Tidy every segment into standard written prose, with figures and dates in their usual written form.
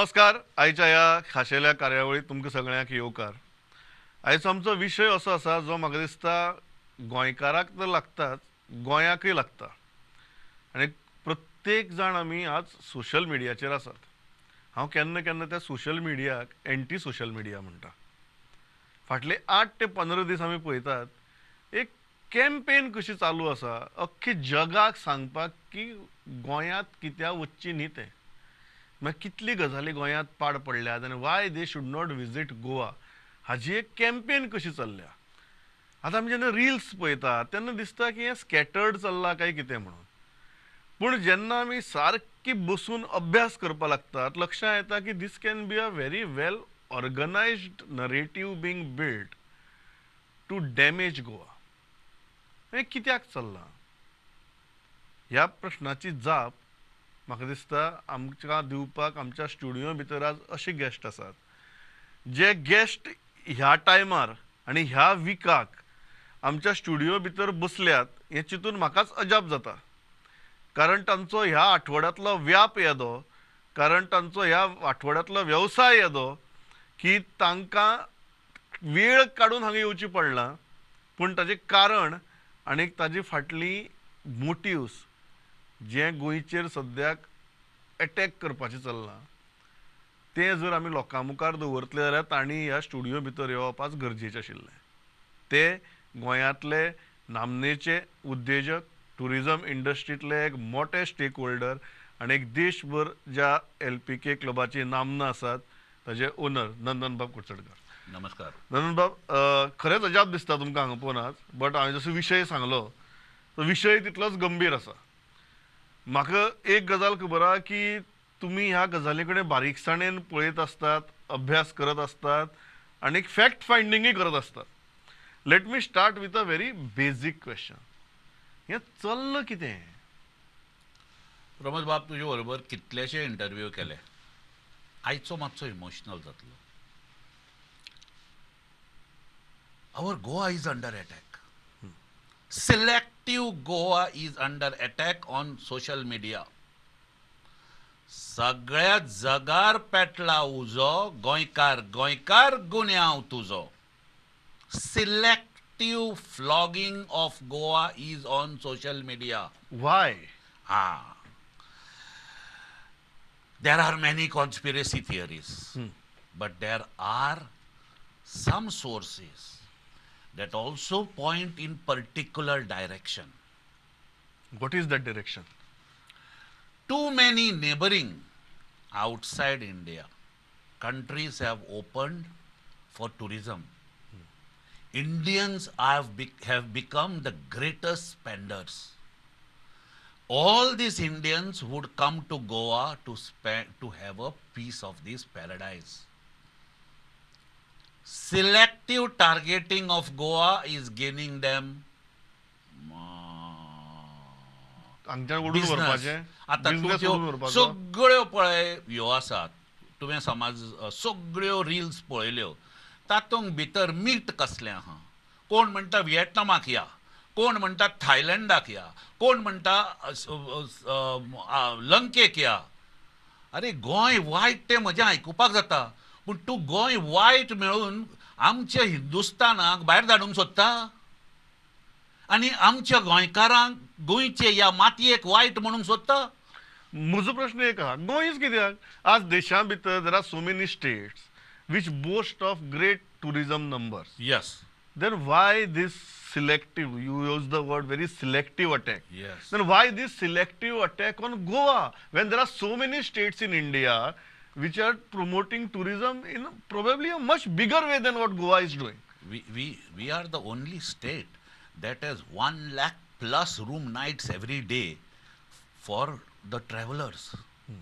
नमस्कार. आयच्या ह्या खाशेल्या कार्यावळीत तुमकां सगळ्यांक येवकार. आयचो आमचो विशय असो आसा जो म्हाका दिसता गोंयकाराक तर लागताच, गोंयाकय लागता. आनी प्रत्येक जाण आमी आज सोशल मिडियाचेर आसात. हांव केन्ना केन्ना त्या सोशल मिडियाक एंटी सोशल मिडिया म्हणटा. फाटले 8 ते 15 दीस आमी पळयतात एक कॅम्पेन कशी चालू आसा अख्खे जगाक सांगपाक की गोंयांत कित्याक वचची न्ही तें. मागीर कितली गजाली गोंयांत पाड पडल्यात आनी why they should not visit Goa हाजी एक कॅम्पेन कशी चल्ल्या. आतां आमी जेन्ना रिल्स पळयतात तेन्ना दिसता की हें स्कॅटर्ड चल्लां काय कितें म्हणून. पूण जेन्ना आमी सारकी बसून अभ्यास करपाक लागतात लक्षांत येता की this can be a very well organized narrative being build to damage Goa. हें कित्याक चल्लां ह्या प्रश्नाची जाप म्हाका दिसता आमकां दिवपाक आमच्या स्टुडियो भितर आज अशे गॅस्ट आसात जे गॅस्ट ह्या टायमार आनी ह्या विकाक आमच्या स्टुडियो भितर बसल्यात हें चिंतून म्हाकाच अजाप जाता. कारण तांचो ह्या आठवड्यांतलो व्याप येदो, कारण तांचो ह्या आठवड्यांतलो वेवसाय येदो की तांकां वेळ काडून हांगा येवची पडलां. पूण ताजें कारण आनी ताजी फाटली मोटिव्स जे गोंयचेर सद्याक एटॅक करपाचें चल्लां तें जर आमी लोकां मुखार दवरतले जाल्यार तांणी ह्या स्टुडियो भितर येवप आज गरजेचें आशिल्लें. ते गोंयांतले नामनेचे उद्देजक, टुरिजम इंडस्ट्रींतले एक मोठे स्टेक होल्डर आनी एक देशभर ज्या LPK क्लबाची नामनां आसात ताजे ओनर नंदनबाब कुडचडकर. नमस्कार. नंदनबाब, खरेंच अजाप दिसता तुमकां हांगा पळोवन आज. बट हांवें जसो विशय सांगलो तो विशय तितलोच गंभीर आसा. म्हाका एक गजाल खबर आहा की तुमी ह्या गजाली कडेन बारीकसाणेन पळयत आसतात, अभ्यास करत आसतात आनी फॅक्ट फायंडिंगूय करत आसतात. Let me start with a very basic question. हें चल्लां कितें? प्रमोद बाब, तुजे बरोबर कितलेशे इंटरव्यू केले. आयचो मातसो इमोशनल जातलो. Our Goa is under attack. Selective Goa is under attack on social media. सगळ्या जगार पेटला उजो, गोंयकार गोंयकार गुन्यांव तुजो. Selective flogging of Goa is on social media. Why? There are many conspiracy theories, but there are some sources that also point in particular direction. What is that direction? Too many neighboring outside India countries have opened for tourism. Indians have become the greatest spenders. All these Indians would come to Goa to have a piece of this paradise. Selective targeting of Goa is gaining them business. आता सगळ्यो पळय ह्यो आसात. तुवें समज सगळ्यो reels पळयल्यो तातूंत भितर मीठ कसलें आहा. कोण म्हणटा व्हिएटनामाक या, कोण म्हणटा थायलंडाक या, कोण म्हणटा लंकेक या. अरे गोंय वायट तें म्हजें आयकुपाक जाता, पूण तूं गोंय वायट मेळून आमच्या हिंदुस्तानाक भायर धाडूंक सोदता आनी आमच्या गोंयकारांक गोंयचे ह्या मातयेक वायट म्हणूंक सोदता. म्हजो प्रश्न एक आहा, गोंयच कित्याक? आज देशा भितर there are so many states which boast of great tourism numbers. Yes. Then why this selective, you use the word very selective attack. Yes. Then why this selective attack on Goa when there are so many states in India which are promoting tourism in probably a much bigger way than what Goa is doing? We are the only state that has 1 lakh plus room nights every day for the travelers.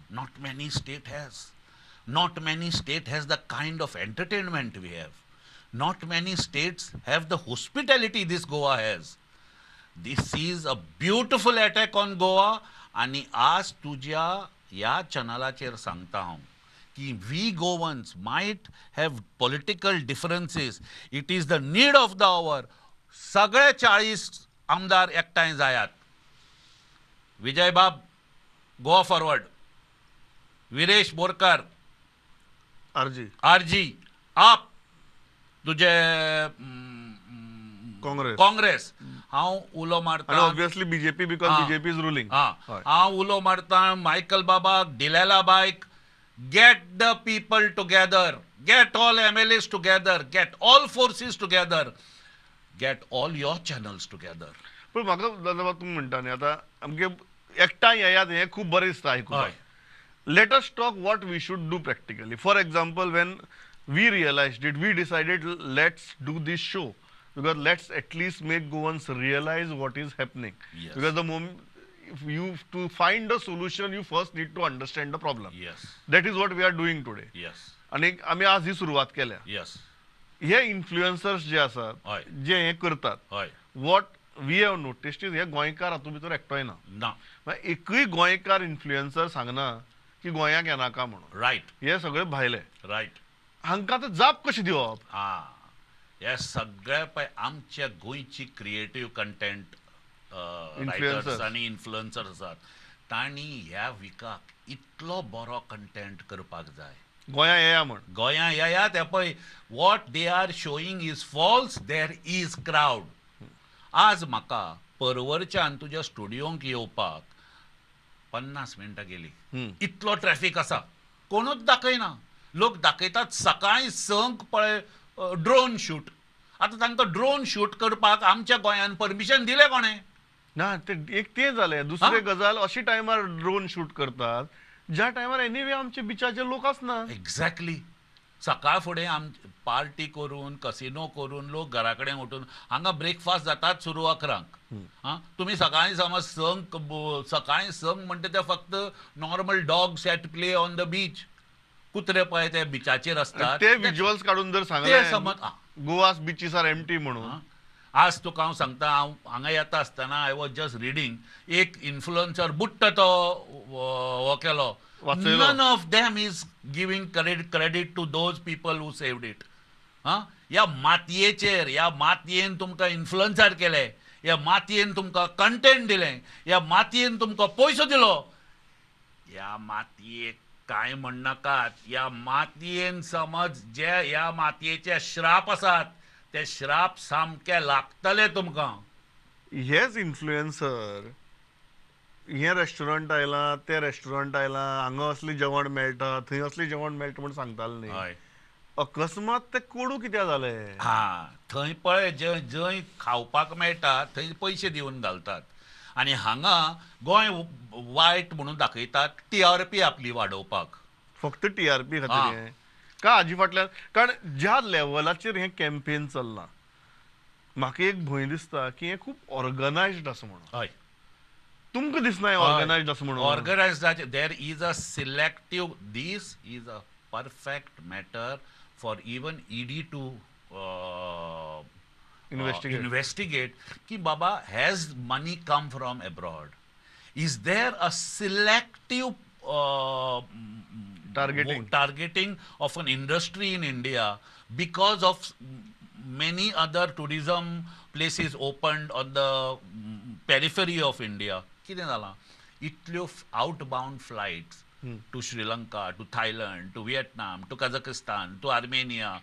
Not many state has. Not many states has the kind of entertainment we have. Not many states have the hospitality this Goa has. This is a beautiful attack on Goa. आणि आज तुझ्या ह्या चॅनलाचेर सांगता हांव की we Goans might have political differences. It is the need of the hour. सगळे 40 आमदार एकठांय जायात. Vijay bab, go forward. Viresh Borkar, RG RG AAP तुझे काँग्रेस हांव उलो आणि मारता ऑब्वियसली बीजेपी बिकॉज हा. BJP is ruling. हांव उलो मारता मायकल बाबाक दिलेला बायक get the people together, get all MLAs together, get all forces together, get all your channels together. पण म्हाका दादा तुम्ही म्हणटा न्ही आतां आमगे एकठांय येयात हें खूब बरें दिसता आयकुपाक. हय. Let us talk what we should do practically. For example, when we realized it, we decided let's do this show because let's at least make Goans realize what is happening. Yes. Because the moment if you to find a solution, you first need to understand the problem. Yes. That is what we are doing today. Yes. आणि आमी आज ही सुरवात केल्या. Yes. हे influencers जे आसात हय. जे हे करतात हय. What we have noticed is हे गोंयकार हातूंत भितर एकटोय ना. ना. म्हणजे एकूय गोंयकार इन्फ्लुएन्सर सांगना की गोंयाक येनाका म्हणून. रायट. हे सगळे भायले. रायट. हांकां आतां जाप कशी दिवप. हे सगळे पळय आमच्या गोंयची क्रिएटीव कंटेंट Influencers. रायटर्स आनी इन्फ्लुएन्सर्स आसात तांणी ह्या विकाक इतलो बरो कंटेंट करपाक जाय. गोंया येया म्हण. गोंया येयात हे पळय what they are showing is false there is crowd. आज म्हाका परवरच्यान तुज्या स्टुडियोंक येवपाक 50 मिनटां गेली. इतलो ट्रॅफिक आसा कोणूच दाखयना. लोक दाखयतात सकाळी 6 पळय ड्रोन शूट. आतां तांकां ड्रोन शूट करपाक आमच्या गोंयान परमिशन दिलें कोणें. ना ते एक ते जालें. दुसरे गजाल अशी टायमार ड्रोन शूट करतात ज्या टायमार एनीवे आमचे बिचाचे लोक आसना. एक्झॅक्टली. सकाळ फुडें पार्टी करून कसिनो करून लोक घरा कडेन उठून हांगा ब्रेकफास्ट जातात सुरू 11. तुमी सकाळी समज सकाळी 6 म्हणटा ते फक्त normal dogs at play on the beach. कुत्रे पळय ते बिचाचेर असतात ते विज्युअल्स काढून जर ते सांगले समज गोवास बीचीस आर एम्प्टी म्हणून. आज तुका हांव सांगता हांव हांगा येता आसतना आय वॉज जस्ट रिडींग एक इन्फ्लुएन्सर बुट्ट तो हो केलो. वाचयलो. None of them is giving credit to those people who saved it. ह्या मातयेचेर ह्या मातयेन तुमकां इन्फ्लुएन्सर केले. ह्या मातयेन तुमकां कंटेंट दिलें. ह्या मातयेन तुमकां पयसो दिलो. ह्या मातयेक काय म्हणनाकात. ह्या मातयेन समज जे ह्या मातयेचे श्राप आसात ते श्राप सामके लागतले तुमकां. हेच इन्फ्लुएन्सर हे रेस्टॉरंट आयलां ते रेस्टॉरंट आयलां हांगा असलें जेवण मेळटा थंय असलें जेवण मेळटा म्हूण सांगताले न्ही. हय. अकस्मात ते कोडू कित्याक जालें. थंय पळय जंय खावपाक मेळटा थंय पयशे दिवन घालतात. आनी हांगा गोंय वायट म्हणून दाखयतात TRP आपली वाडोवपाक. फक्त TRP खातीर हें का हाजी फाटल्यान कारण ज्या लेवलाचेर हें कॅम्पेन चल्लां म्हाका एक भंय दिसता की हें खूब ऑर्गनायज्ड आसा म्हणून. हय. तुमकां दिसना हें ऑर्गनायज्ड आसा म्हणून. Organised there is a selective this is a perfect matter for even ED to investigate ki baba has money come from abroad. Is there a selective targeting of an industry in India because of many other tourism places opened on the periphery of India. कितें जालां इतल्यो outbound flights to Sri Lanka, to Thailand, to Vietnam, to Kazakhstan, to Armenia,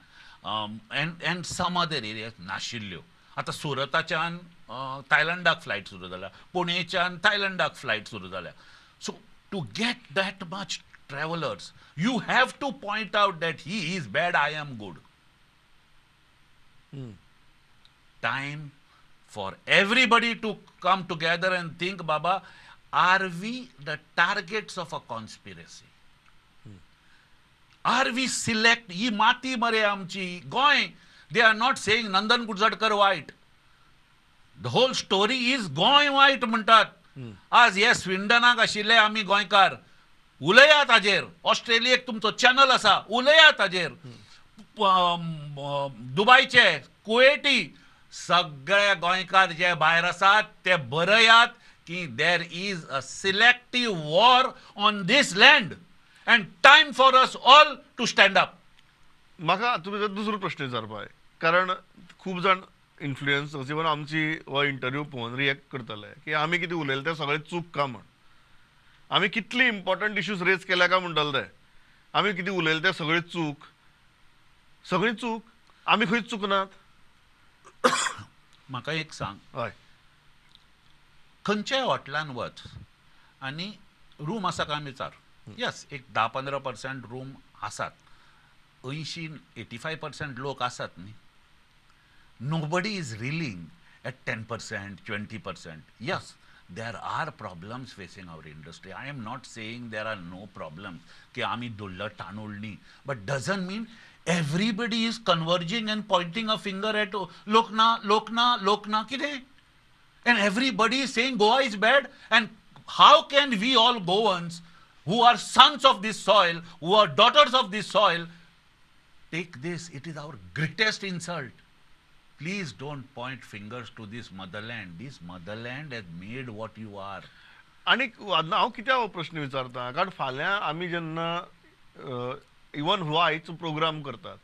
and some other areas नाशिल्ल्यो. आतां सुरताच्यान थायलंडाक flight सुरू जाल्या. पुणेच्यान थायलंडाक flight सुरू जाल्या. So to get that much travellers you have to point out that he is bad I am good. Time for everybody to come together and think बाबा are we the targets of a conspiracy. Are we select ही माती मरे आमची Goa. They are not saying Nandan Gurzadkar white. The whole story is Goa white म्हणटात. आज हे स्विंडनाक आशिल्ले आमी गोंयकार उलयात ताजेर. ऑस्ट्रेलियेक तुमचो चॅनल आसा उलयात ताजेर. दुबयचे कुवेटी सगळे गोंयकार जे भायर आसात ते बरयात की there is a selective war on this land and time for us all to stand up. म्हाका तुमचो दुसरो प्रश्न विचारपाक कारण खूब जाण इन्फ्लुएन्सर्स इवन आमची हो इंटरव्यू पळोवन रिएक्ट करतले की आमी कितें उलयले तें सगळें चूक का म्हण. आमी कितली इम्पॉर्टंट इश्यूज रेज केल्या काय म्हणटले ते. आमी कितें उलयलें तें सगळी चूक आमी खंयच चुकनात. म्हाका एक सांग, हय खंयच्याय हॉटेलान वच आनी रूम आसा काय विचार. यस, एक 10-15% रूम आसात. 80-85% लोक आसात न्ही. Nobody is reeling at 10%, 20%. Yes, there are problems facing our industry. I am not saying there are no problems. की आम्ही दुल्लर तांदूळ न्ही. But doesn't mean everybody is converging and pointing a finger at Lokna, कितें? And everybody is saying Goa is bad. And how can we all Goans, who are sons of this soil, who are daughters of this soil, take this? It is our greatest insult. Please don't point fingers to this motherland. This motherland has made what you are. आणि हांव कित्याक हो प्रश्न विचारता कारण फाल्यां आमी जेन्ना इवन हो आयचो प्रोग्राम करतात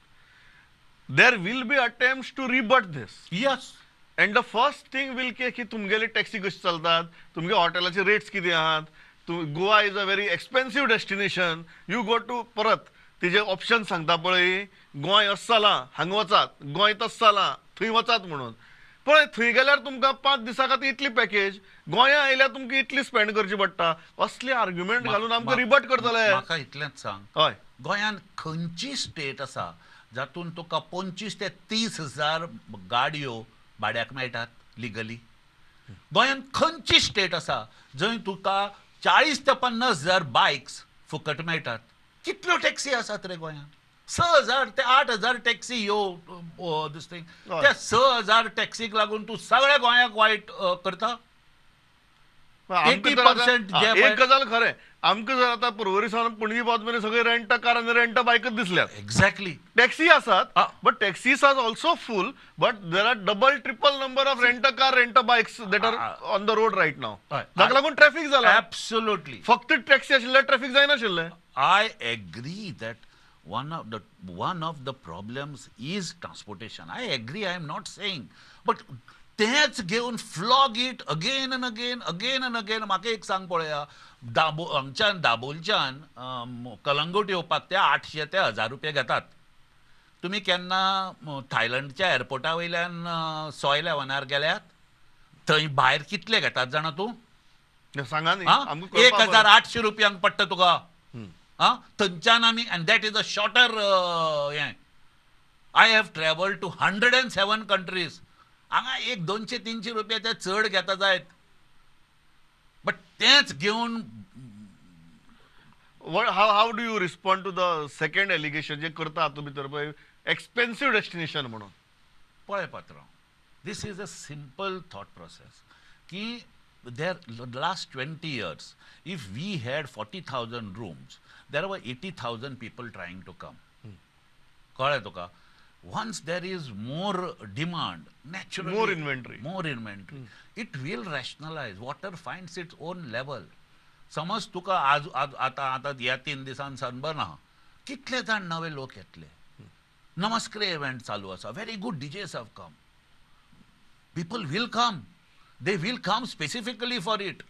there will be attempts to rebut this. Yes. And the first thing will की तुमगेली टॅक्सी कशी चलतात, तुमगे हॉटेलाचे रेट्स कितें आहात, Goa is a very expensive destination. You go to परत तिचे ऑप्शन सांगता पळय, गोंय असं जालां हांगा वचात, गोंय तसं जालां थंय वचात म्हणून. पळय थंय गेल्यार तुमकां 5 दिसां खातीर इतली पॅकेज, गोंया आयल्यार तुमकां इतली स्पेंड करची पडटा. असले आर्ग्युमेंट घालून आमकां रिबट करतले. म्हाका इतलेंच सांग, हय गोंयान खंयची स्टेट आसा जातून तुका 25 ते 30 हजार गाडयो भाड्याक मेळटात लिगली? गोंयान खंयची स्टेट आसा जंय तुका 40 ते 50 हजार बायक्स फुकट मेळटात? कितल्यो टॅक्सी आसात रे गोंयान? 6,000 ते 8,000 टॅक्सी ह्यो दिसते. त्या 6,000 टॅक्सीक लागून तूं सगळ्या गोंयाक वायट करता? आमकां तर 80% आतां- जे एक गजाल खरें, आमकां जर आतां पर्वरी सावन पणजी पावत मेरेन सगळे रेंट कार आनी रेंट बायकच दिसल्यात. एक्झॅक्टली. टॅक्सी आसात Ah. But taxis are also full, but there are double triple number of rent car rent bikes that are on the road right now. हय. जाका लागून ट्रॅफिक जाला. Absolutely. फक्त taxi आशिल्ल्यार ट्रॅफिक जायनाशिल्लें. I agree that one of the problems is transportation. I agree. I am not saying, but तेच घेऊन flog it again and again. म्हाका एक सांग पळया, हांगच्यान दाबोलच्यान कलंगूट येवपाक ते 800 ते 1000 रुपया घेतात. तुम्ही केन्ना थायलंडच्या एअरपोर्टा वयल्यान सॉय लेवनार गेल्यात? थंय भायर कितले घेतात जाणा तूं? सांगा न्ही, हा? आमकां कळपाक बरें. 1800 रुपयांक पडटा तुका. थंयच्यान आमी, and that is a shorter हें. I have travel to 107 countries. हांगा 200-300 रुपया ते चड घेता जायत. बट तेच घेवन how do you respond to the second allegation जे करता हातूंत भितर पळय एक्सपेन्सिव्ह डेस्टिनेशन म्हणून? पळय पात्रांव, this is a simple thought process ki there last 20 years if we had 40,000 rooms, there were 80,000 people trying to come. कळ्ळें तुका? Once there is more demand, naturally More inventory. It will rationalize. Water finds its own level. समज तुका आज आता ह्या 3 दिसान sunburn आहा, कितले जाण नवे लोक येतले. नमस्कार इव्हेंट चालू आसा, very good DJs have come. People will come. They will come specifically for it.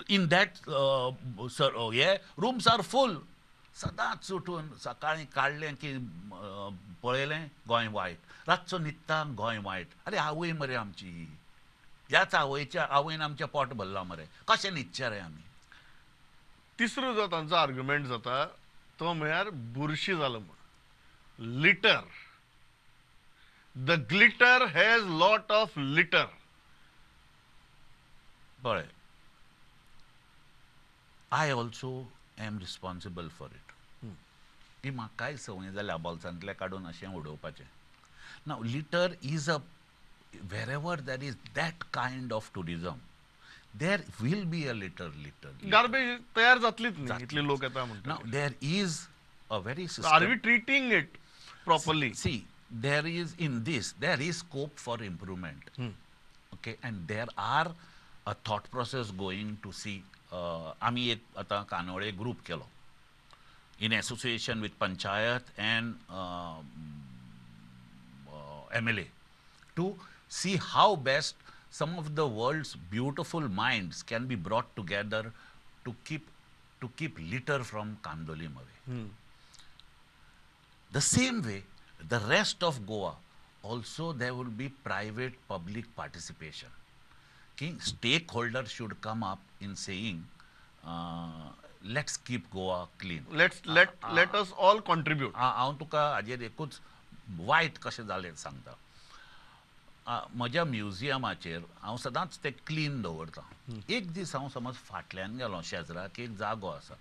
In that rooms are full. सदांच सुटून सकाळी काढलें की पळयलें गोंय वायट, रातचो न्हिदता गोंय वायट. अरे आवय मरे आमची, ह्याच आवयन आमचें पोट भरलां मरे, कशें न्हिदचे रे आमी? तिसरो जो तांचो आर्ग्युमेंट जाता तो म्हळ्यार बुरशी जालो म्हण. Litter, the glitter has lot of litter. पळय, I also am responsible for it. ती म्हाकाय संवय जाल्या बोल्सांतले काडून अशें उडोवपाचें. Now litter is a wherever there is that kind of tourism, there will be a litter. Garbage तयार जातलीच न्ही, इतले लोक येता म्हणटा. Now there is a very are we treating it properly? See, there is scope for improvement. Okay, and there are a thought process going to see. आम्ही एक आता कानोळे group केलो in association with Panchayat and MLA to see how best some of the world's beautiful minds can be brought together to to keep litter from Kandolim away. हम्म. The same way, the rest of Goa, also there will be private public participation. Okay? Stakeholders should come up in saying, let's keep Goa clean. let us all contribute. हांव तुका हाजेर एकूच वायट कशें जालें सांगता. म्हज्या म्युजियमाचेर हांव सदांच तें क्लीन दवरतां. एक दीस हांव समज फाटल्यान गेलो, शेजराक एक जागो आसा,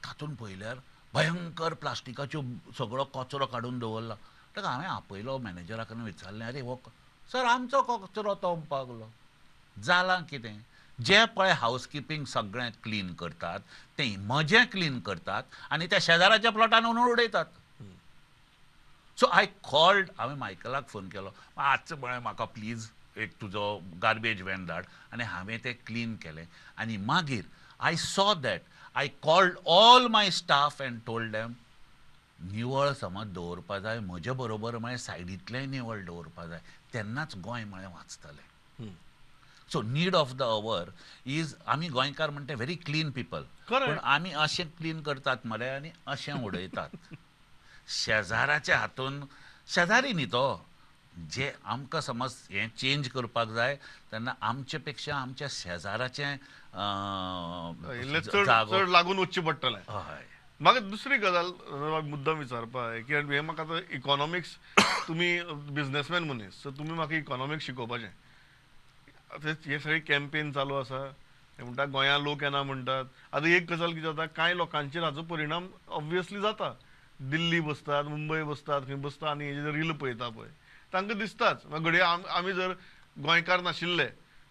तातूंत पळयल्यार भयंकर प्लास्टिकाच्यो सगळो कचरो काडून दवरला. ताका हांवें आपयलो, मॅनेजरा कडेन विचारलें, अरे हो सर आमचो कचरो तो लागलो. जालां कितें? जे पळय हावजकीपींग सगळें क्लीन करतात तें म्हजें क्लीन करतात आनी त्या शेजाराच्या प्लॉटान व्हरून उडयतात. सो आय कॉल्ड, हांवें मायकलाक फोन केलो, आजचो म्हळें म्हाका प्लीज एक तुजो गार्बेज वॅन धाड, आनी हांवें तें क्लीन केलें. आनी मागीर I saw that I called all my staff end told them, निवळ समज दवरपा जाय, म्हजे बरोबर म्हळें सायडींतलेंय निवळ दवरपा जाय, तेन्नाच गोंय म्हळें वाचतलें. So need of the hour is, आमी गोंयकार म्हणटा व्हेरी क्लीन पीपल, पूण आमी अशें क्लीन करतात मरे आनी अशें उडयतात. शेजाराच्या हातून, शेजारी न्ही तो, जे आमकां समज हें चेंज करपाक जाय तेन्ना आमचे पेक्षा आमच्या शेजाराचें चड लागून वचचें पडटलें. हय. म्हाका दुसरी गजाल मुद्दम विचारपा की हे म्हाका आतां इकॉनॉमिक्स, तुमी बिझनेसमॅन मनीस, सो तुमी म्हाका इकॉनॉमिक्स शिकोवपाचें. हे सगळे कॅम्पेन चालू आसा, हे म्हणटा गोंया लोक येना म्हणटात. आतां एक गजाल कितें जाता, कांय लोकांचेर हाचो परिणाम ऑब्वियसली जाता. दिल्ली बसतात, मुंबय बसतात, खंय बसता आनी हेजे रील पळयता पळय, तांकां दिसताच. घडये आमी जर गोंयकार नाशिल्ले,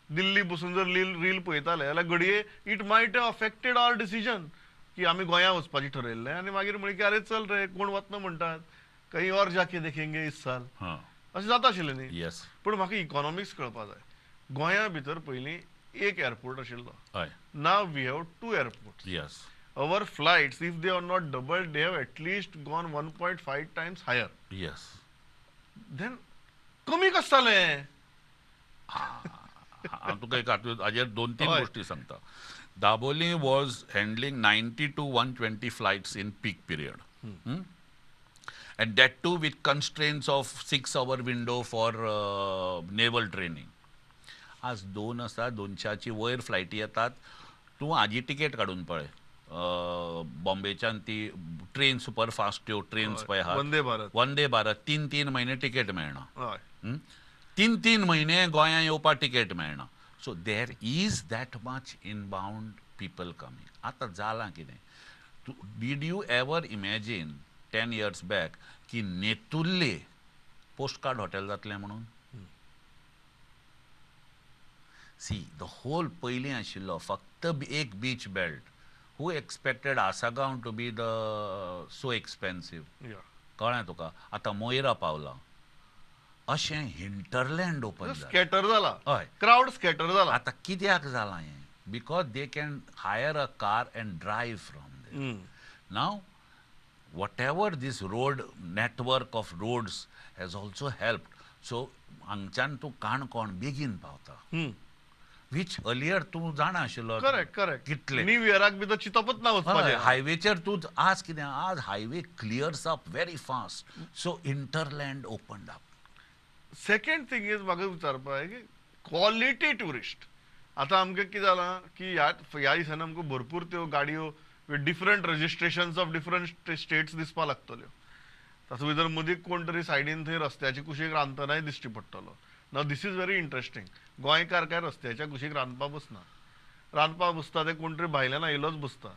दिल्ली बसून जर रील पळयताले जाल्यार घडये it might have affected our decision की आमी गोंया वचपाचें ठरयल्लें, आनी मागीर म्हणलें की अरे चल रे, कोण वतना म्हणटात, खंय और जाके देखेंगे इस साल, अशें जाता आशिल्लें न्ही. येस. पूण म्हाका इकॉनॉमिक्स कळपा जाय. गोंया भितर पयलीं एक एअरपोर्ट आशिल्लो. हय. Now we have 2 airports. Yes. Our flights, if they are not doubled, they have at least gone 1.5 times higher. Yes. Then कमी कशें जालें? हांव तुका एक हाजेर 2-3 हय. गोश्टी सांगता. Dabolim was handling 90 to 120 flights in peak period. And that too with constraints of 6-hour window for naval training. आज 2 आसा, 200ची वयर फ्लायटी येतात. तूं हाजी तिकेट काडून पळय. बॉम्बेच्यान ती ट्रेन सुपरफास्ट त्यो ट्रेन्स पळय आहात, वंदे भारत, 3 म्हयने तिकेट मेळना. 3 म्हयने गोंया येवपाक तिकेट मेळना. So there is that much inbound people coming. आतां जालां कितें? Did you ever imagine 10 years back की नेतुर्ले पोस्ट कार्ड हॉटेल जातलें म्हणून? सी, द होल पयलीं आशिल्लो फक्त एक बीच बेल्ट. हू एक्सपेक्टेड आसागांव to be the so expensive? कळ्ळें तुका? आतां मोयरा पावला, अशें हिंटरलँड ओपन जालें. स्कॅटर जाला. हय. क्राउड स्कॅटर जाला. आतां कित्याक जालां हें? Because they can hire a car end drive from there. Now whatever this road network of roads has also helped. So हांगच्यान तूं काणकोण बेगीन पावता, which earlier तूं जाणा आशिल्लो. करेक्ट. कितले न्यू इयराक बी तर चिंतपच ना वचपाचें. हायवेचेर तूं आज कितें, आज highway clears up very fast. So hinterland opened up. Second thing is म्हाका विचारपा की क्वॉलिटी टुरिस्ट. आतां आमकां कितें जालां की ह्या दिसांनी आमकां भरपूर त्यो गाडयो with different registrations of different states दिसपा लागतल्यो. तातूंत भितर मदीं कोण तरी सायडीन थंय रस्त्याच्या कुशीक रांदतनाय दिश्टी पडटलो. नाव दीस इज व्हेरी इंटरेस्टिंग. गोंयकार काय रस्त्याच्या कुशीक रांदपा बसना. रांदपा बसता ते कोण तरी भायल्यान आयलोच बसता.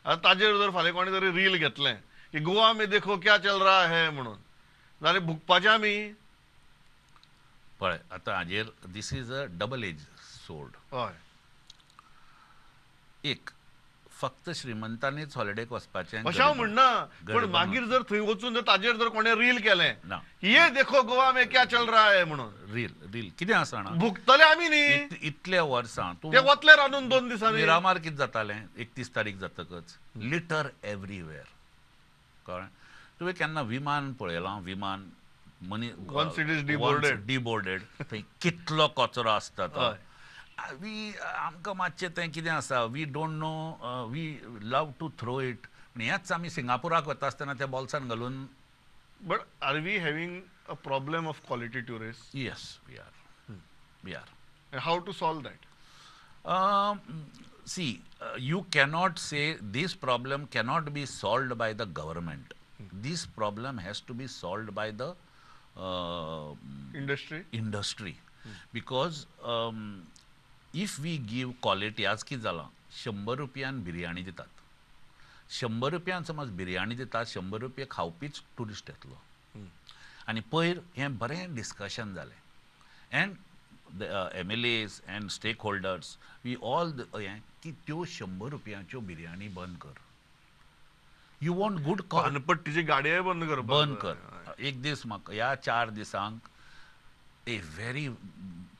आतां ताजेर जर फाल्यां कोणी तरी रील घेतलें की गोवा में देखो क्या चल रहा है म्हणून, जाल्यार भुकपाचें आमी. पळय आतां हाजेर this is a double edge sword. हय. एक फक्त श्रीमंतांनीच हॉलिडेक वचपाचें अशें हांव म्हणना, पण मागीर जर थंय वचून जर ताजेर जर कोणें रील केलें, ये देखो गोवा में क्या चल रहा है म्हणून, रील कितें आसा जाणा, भुकतले आमी न्ही. इतल्या वर्सां तूं ते वतले रांदून 2 दिसांनी. मिरामार कितें जातालें 31 तारीख जातकच लिटर एवरीवेर. कळ्ळें? तुवें केन्ना विमान पळयलां? विमान Once it is deboarded. डिबोर्डेड, थंय कितलो कचरो आसता तो. आमकां मातशें तें कितें आसा, we don't know, we love to throw it. पूण हेंच आमी सिंगापुराक वता आसतना त्या बॉल्सान घालून. But are we having a problem of quality tourist? Yes, we are. How to solve that? See, you cannot say this problem cannot be solved by the government. This problem has to be solved by the industry? industry. Because if we give quality, आज कितें जालां, 100 रुपयान बिर्याणी दितात. 100 रुपयान समज बिर्याणी दितात, 100 रुपया खावपीच tourist येतलो. आनी पयर हें बरें डिस्कशन जालें. End the MLAs and stakeholders, we all की त्यो 100 रुपयाच्यो बिर्याणी बंद कर. यू वॉन्ट गुड पानपट्टीची गाडी बंद कर. बंद कर. एक दीस म्हाका ह्या 4 दिसांक ए व्हेरी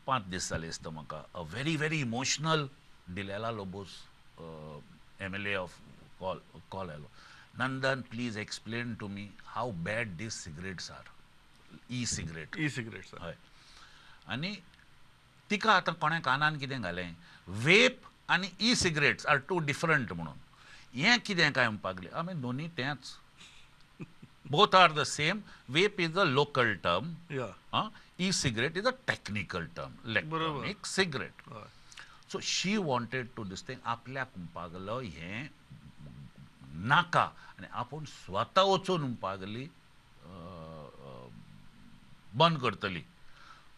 5 दीस जाले दिसता म्हाका, a very very emotional Delilah Lobos MLA of call आयलो. Nandan, please explain to me how bad these cigarettes are. E cigarettes. हय. आनी तिका आतां कोणें कानान कितें घालें, वेप आनी ई सिगरेट्स आर 2 डिफरंट म्हणून. हें कितें काय म्हणपाक लागलें. आमी दोनी तेंच. Both are the same. Vape is a local term. E cigarette is a technical term. Electronic cigarette. So she wanted to this thing. आपल्याक म्हणपाक लागलो हें नाका आनी आपूण स्वता वचून म्हणपाक लागली बंद करतली.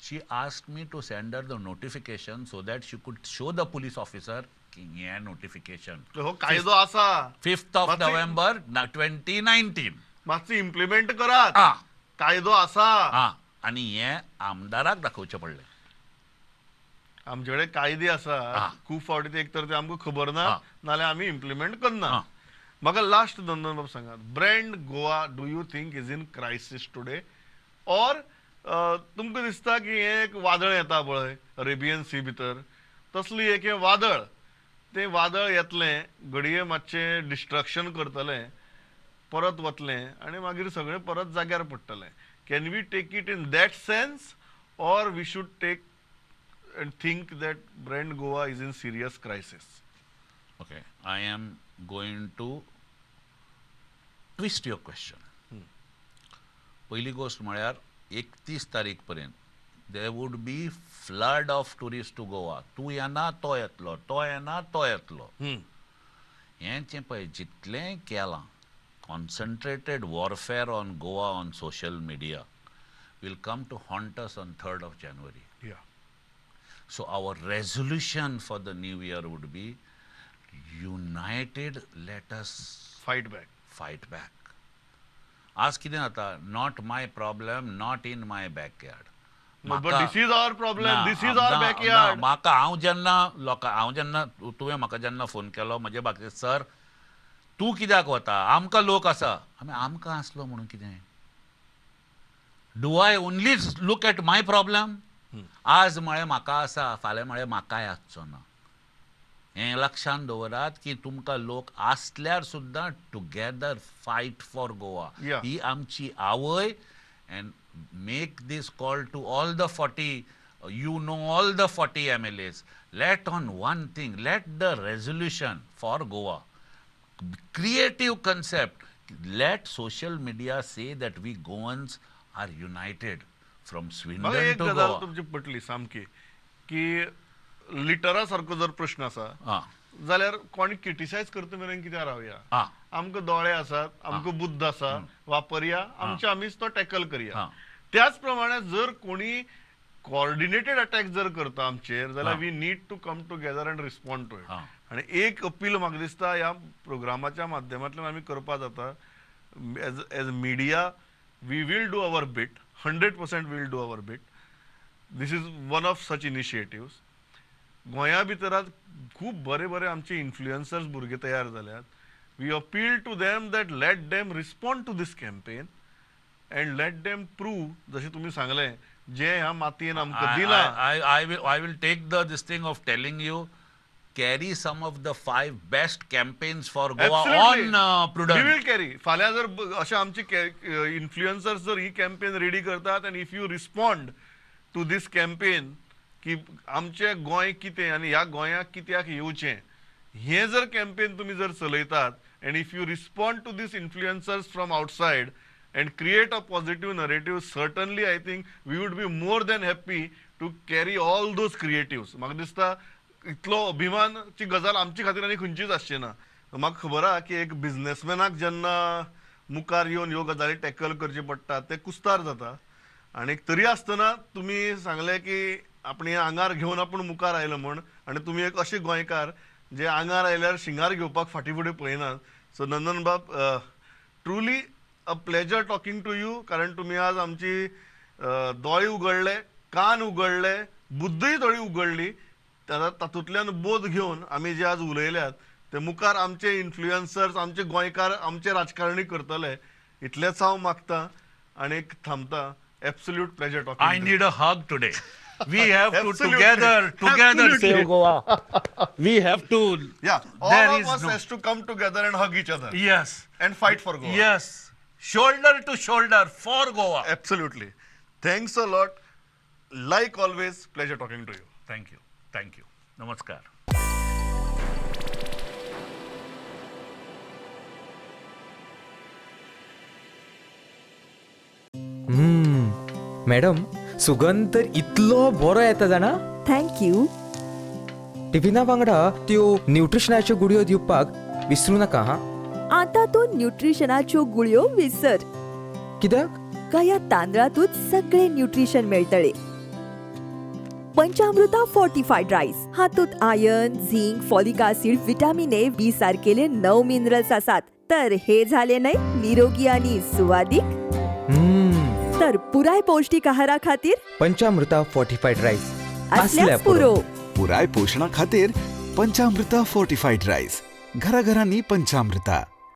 She asked me to send her the notification so that she could show the police officer की हे notification. हो कायदो आसा. 5th of November 2019. मातशी इम्प्लिमेंट करात. कायदो आसा. आनी हें आमदाराक दाखोवचें पडलें. आमचे कायदे आसा. खूब फावटी ते एक तर ते आमकां खबर ना, नाल्यार आमी इम्प्लिमेंट करना. म्हाका लास्ट नंदन बाब सांगात, brand Goa do you think is in crisis today, or तुमकां दिसता की हें एक वादळ येता पळय अरेबियन सी भितर, तसली एक हें वादळ, तें वादळ येतलें, घडये मातशें डिस्ट्रक्शन करतलें, परत वतलें आनी मागीर सगळें परत जाग्यार पडटलें. Can we take it in that sense, or we should take and think that brand Goa is in serious crisis? Okay, I am going to twist your question. पहिली गोष्ट म्हळ्यार 31 तारीख पर्यंत there would be flood of tourists to Goa. तूं येना तो येतलो, तो येना तो येतलो. हें पळय जितलें केलां, concentrated warfare on Goa on social media will come to haunt us on 3rd of January. Yeah. So our resolution for the new year would be united, let us fight back. आज कितें जाता, not my problem, not in my backyard. But this is our problem, this is our backyard. म्हाका हांव जेन्ना तुवें म्हाका जेन्ना phone केलो म्हजे बाकी, सर तूं कित्याक वता, आमकां लोक आसा. आमकां आसलो म्हणून कितें? Do I only look at my problem? आज म्हळें म्हाका आसा, फाल्यां म्हळें म्हाकाय आसचो ना. हें लक्षांत दवरात की तुमकां लोक आसल्यार सुद्दां टुगेदर फायट फॉर गोवा. ही आमची आवय. And make this call to all the 40, you know all the 40 MLAs. Let on one thing, let the resolution for Goa, creative concept, let social media say that we Goans are united. From Swindon to Goa. तुमची पटली सामकी की Litera सारको जर प्रश्न आसा जाल्यार कोणी क्रिटिसायज करता मेरेन कित्याक रावया. आमकां दोळे आसात, आमकां बुद्ध आसा, वापरया, आमचे आमीच तो टॅकल करया. त्याच प्रमाणे जर कोणी कोऑर्डिनेटेड अटॅक जर करता आमचेर, जाल्यार we need to come together and respond to it. आनी एक अपील म्हाका दिसता ह्या प्रोग्रामाच्या माध्यमांतल्यान आमी करपा जाता. As media we will do our beat. 100% we'll do our bit. This is one of such initiatives. गोंया भितरात खूब बरे बरे आमचे इन्फ्लुएन्सर्स भुरगे तयार जाल्यात. We appeal to them that let them respond to this campaign and let them prove, जशें तुमी सांगलें, जे ह्या मातयेन आमकां दिला. I will take this thing of telling you, carry some of the 5 best campaigns for Goa on Prudent. We will carry. फाल्यां जर अशे आमचे इन्फ्लुएन्सर्स जर ही कॅम्पेन रेडी करतात, and if you respond to this campaign की आमचें गोंय कितें आनी ह्या गोंयाक कित्याक येवचें हें जर कॅम्पेन तुमी जर चलयतात and if you respond to this influencers from outside and create a positive narrative, certainly I think we would be more than happy to carry all those creatives. म्हाका दिसता इतलो अभिमानची गजाल आमचे खातीर आनी खंयचीच आसची ना. म्हाका खबर आहा की एक बिझनेसमॅनाक जेन्ना मुखार येवन ह्यो गजाली टॅकल करचे पडटा ते कुस्तार जाता आनी तरी आसतना तुमी सांगले की आपणे आंगार घेवन आपूण मुखार आयलो म्हण आनी तुमी एक अशे गोंयकार जे आंगार आयल्यार शिंगार घेवपाक फाटीं फुडें पळयनात. So Nandan Bab, truly a pleasure talking to you, कारण तुम्ही आज आमची दोळे उगडले, कान उगडले, बुद्धय थोडी उगडली. तातूंतल्यान बोध घेवन आमी जे आज उलयल्यात ते मुखार आमचे इन्फ्लुएन्सर्स, आमचे गोंयकार, आमचे राजकारणी करतले इतलेंच हांव मागतां आणि थांबता. Absolute pleasure I talking. need a hug today. We have to Absolutely. together Absolutely. save Goa. We have to. Yeah, all There of is us no- has to come together and hug each other Yes. and fight for Goa. Yes. Shoulder to shoulder for Goa. Absolutely. Thanks a lot. Like always, pleasure talking to you. Thank you. Thank you. Namaskar. Madam, सुगंध तर इतलो बरो येता जाणा. Thank you. टिफिना वांगडा त्यो न्यूट्रिशनाच्यो गुडयो दिवपाक विसरूं नाका हा. आता तू न्यूट्रिशनाच्यो गुळयो विसर. कित्याक? का या तांदळातूच सगळे न्यूट्रिशन मेळटले. पंचामृता फोर्टिफाईड राईस हातूंत iron, zinc, folic acid, vitamin A, B सारकेले 9 मिनरल्स आसात. तर हे झाले नाही निरोगी आणि सुवादिक. तर पुराय पौष्टिक आहारा खातीर पंचामृता फोर्टिफाईड राईस असल्यास पुरो. पुराय पोषणा खातीर पंचामृता फोर्टिफाईड राईस. घराघरांनी पंचामृता.